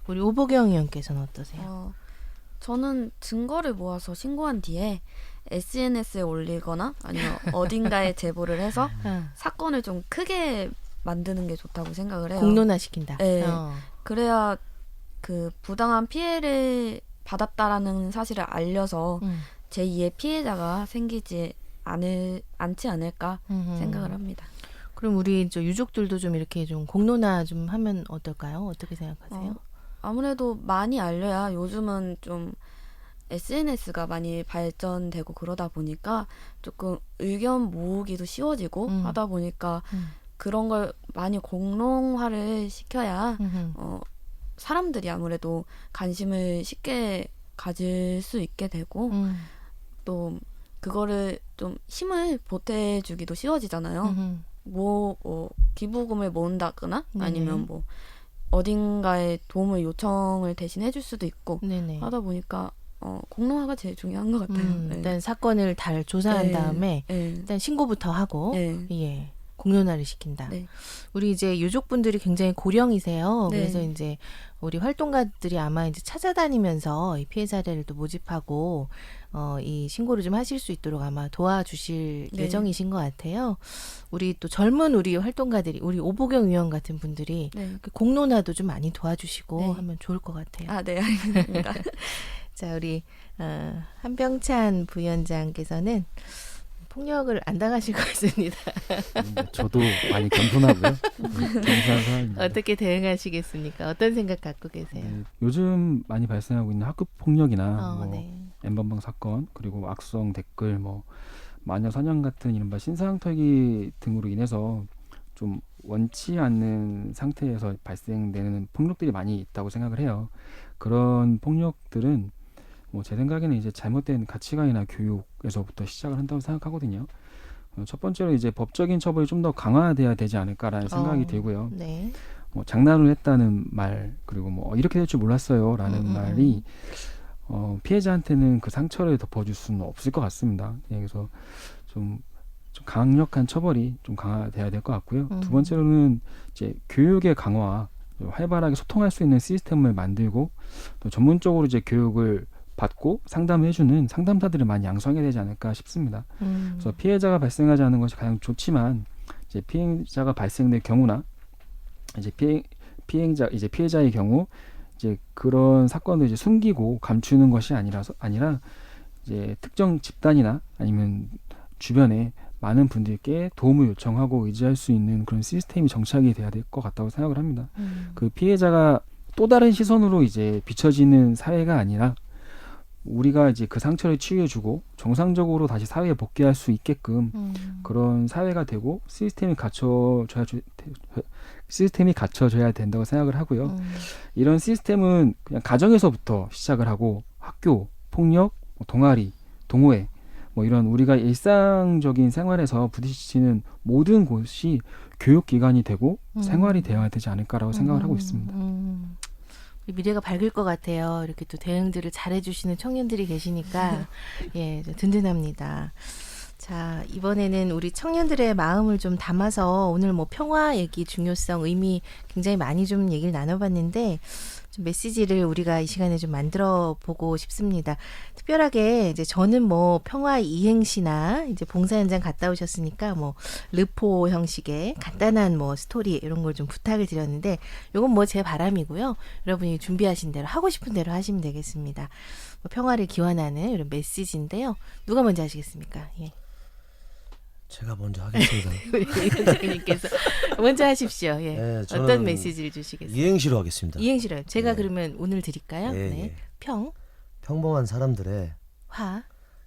우리 오보경 의원께서는 어떠세요? 저는 증거를 모아서 신고한 뒤에 SNS에 올리거나 아니면 어딘가에 제보를 해서 사건을 좀 크게 만드는 게 좋다고 생각을 해요. 공론화시킨다. 네. 그래야 그 부당한 피해를 받았다라는 사실을 알려서 제2의 피해자가 생기지 않지 않을까 생각을 합니다. 그럼 우리 저 유족들도 좀 이렇게 좀 공론화 좀 하면 어떨까요? 어떻게 생각하세요? 아무래도 많이 알려야 요즘은 좀 SNS가 많이 발전되고 그러다 보니까 조금 의견 모으기도 쉬워지고 하다 보니까 그런 걸 많이 공론화를 시켜야 사람들이 아무래도 관심을 쉽게 가질 수 있게 되고 또 그거를 좀 힘을 보태주기도 쉬워지잖아요. 뭐 기부금을 모은다거나 아니면 뭐 어딘가에 도움을 요청을 대신 해줄 수도 있고 하다 보니까 공론화가 제일 중요한 것 같아요. 일단 사건을 잘 조사한 다음에 일단 신고부터 하고 공론화를 시킨다. 우리 이제 유족분들이 굉장히 고령이세요. 그래서 이제 우리 활동가들이 아마 이제 찾아다니면서 이 피해 사례를 또 모집하고 이 신고를 좀 하실 수 있도록 아마 도와주실 예정이신 것 같아요. 우리 또 젊은 우리 활동가들이 우리 오보경 의원 같은 분들이 그 공론화도 좀 많이 도와주시고 하면 좋을 것 같아요. 네, 알겠습니다. 자, 우리 한병찬 부위원장께서는 폭력을 안 당하실 것 같습니다. 저도 많이 겸손하고요. 겸손한 사람입니다. 어떻게 대응하시겠습니까? 어떤 생각 갖고 계세요? 요즘 많이 발생하고 있는 학급 폭력이나 N번방 사건 그리고 악성 댓글 마녀 사냥 같은 이른바 신상털기 등으로 인해서 좀 원치 않는 상태에서 발생되는 폭력들이 많이 있다고 생각을 해요. 그런 폭력들은 제 생각에는 이제 잘못된 가치관이나 교육에서부터 시작을 한다고 생각하거든요. 첫 번째로 이제 법적인 처벌이 좀 더 강화돼야 되지 않을까라는 생각이 들고요. 네. 뭐 장난을 했다는 말 그리고 뭐 이렇게 될 줄 몰랐어요라는 말이 피해자한테는 그 상처를 덮어줄 수는 없을 것 같습니다. 예, 그래서 좀 강력한 처벌이 좀 강화돼야 될 것 같고요. 두 번째로는 이제 교육의 강화, 활발하게 소통할 수 있는 시스템을 만들고 또 전문적으로 이제 교육을 받고 상담해주는 상담사들을 많이 양성해야 되지 않을까 싶습니다. 그래서 피해자가 발생하지 않은 것이 가장 좋지만 이제 피해자가 발생될 경우나 이제 피해자의 경우 이제 그런 사건을 이제 숨기고 감추는 것이 아니라 이제 특정 집단이나 아니면 주변에 많은 분들께 도움을 요청하고 의지할 수 있는 그런 시스템이 정착이 돼야 될 것 같다고 생각을 합니다. 그 피해자가 또 다른 시선으로 이제 비춰지는 사회가 아니라 우리가 이제 그 상처를 치유해주고 정상적으로 다시 사회에 복귀할 수 있게끔 그런 사회가 되고 시스템이 갖춰져야 된다고 생각을 하고요. 이런 시스템은 그냥 가정에서부터 시작을 하고 학교, 폭력, 동아리, 동호회 뭐 이런 우리가 일상적인 생활에서 부딪히는 모든 곳이 교육기관이 되고 생활이 되어야 되지 않을까라고 생각을 하고 있습니다. 미래가 밝을 것 같아요. 이렇게 또 대응들을 잘해주시는 청년들이 계시니까 예, 든든합니다. 자, 이번에는 우리 청년들의 마음을 좀 담아서 오늘 뭐 평화 얘기 중요성, 의미 굉장히 많이 좀 얘기를 나눠봤는데 좀 메시지를 우리가 이 시간에 좀 만들어 보고 싶습니다. 특별하게 이제 저는 뭐 평화 이행시나 이제 봉사 현장 갔다 오셨으니까 뭐 르포 형식의 간단한 뭐 스토리 이런 걸 좀 부탁을 드렸는데 요건 뭐 제 바람이고요. 여러분이 준비하신 대로 하고 싶은 대로 하시면 되겠습니다. 뭐 평화를 기원하는 이런 메시지인데요. 누가 먼저 하시겠습니까? 예. 제가 먼저 하겠습니다. 우리 위원장님께서 먼저 하십시오. 예. 네, 저는 어떤 메시지를 주시겠어요? 이행시로 하겠습니다. 이행시로요. 제가 네. 그러면 오늘 드릴까요? 예, 네. 예. 평화 평범한 사람들의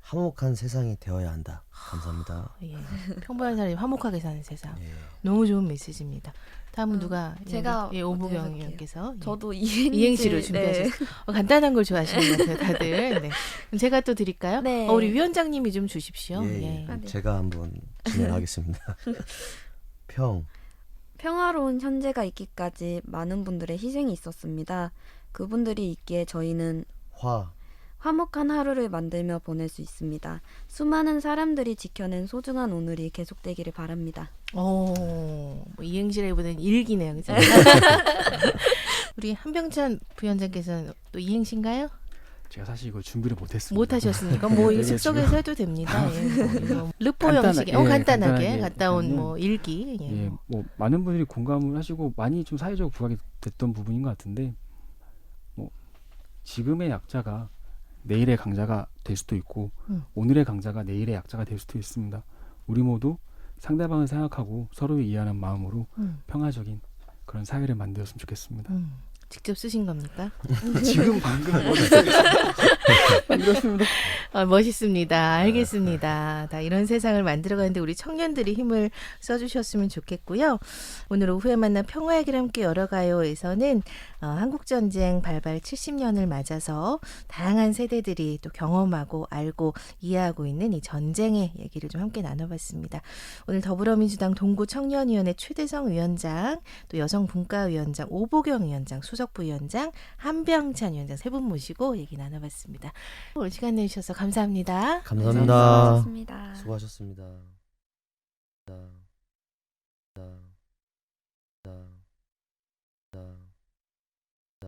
화목한 세상이 되어야 한다. 감사합니다. 예. 평범한 사람이 화목하게 사는 세상. 예. 너무 좋은 메시지입니다. 다음은 누가? 제가 예, 오부경 먼저 의원께서. 예. 저도 이행시로 준비하셨어요. 간단한 걸 좋아하시는 것 같아요, 다들. 네. 그럼 제가 또 드릴까요? 네. 우리 위원장님이 좀 주십시오. 예, 예. 아, 네. 제가 한번 진행하겠습니다. 평화로운 현재가 있기까지 많은 분들의 희생이 있었습니다. 그분들이 있기에 저희는 화목한 하루를 만들며 보낼 수 있습니다. 수많은 사람들이 지켜낸 소중한 오늘이 계속되기를 바랍니다. 뭐 이행시라기보다는 일기네요. 그죠? 우리 한병찬 부위원장께서는 또 이행시인가요? 제가 사실 이걸 준비를 못했습니다. 못 하셨으니까 뭐 이 되게 즉석에서 해도 됩니다. 예. 르포 간단하- 형식의 예, 간단하게 간단하게 갔다 온 하면, 뭐 일기. 예. 예, 뭐 많은 분들이 공감을 하시고 많이 좀 사회적으로 부각이 됐던 부분인 것 같은데 뭐 지금의 약자가 내일의 강자가 될 수도 있고 오늘의 강자가 내일의 약자가 될 수도 있습니다. 우리 모두 상대방을 생각하고 서로를 이해하는 마음으로 평화적인 그런 사회를 만들었으면 좋겠습니다. 직접 쓰신 겁니까? 지금 방금 만들었습니다. 멋있습니다. 알겠습니다. 다 이런 세상을 만들어가는데 우리 청년들이 힘을 써주셨으면 좋겠고요. 오늘 오후에 만난 평화의 길 함께 열어가요에서는 한국전쟁 발발 70년을 맞아서 다양한 세대들이 또 경험하고 알고 이해하고 있는 이 전쟁의 얘기를 좀 함께 나눠봤습니다. 오늘 더불어민주당 동구청년위원회 최대성 위원장, 또 여성분과위원장 오보경 위원장, 수석부위원장 한병찬 위원장 세 분 모시고 얘기 나눠봤습니다. 오늘 시간 내주셔서 감사합니다. 감사합니다. 수고하셨습니다. 수고하셨습니다.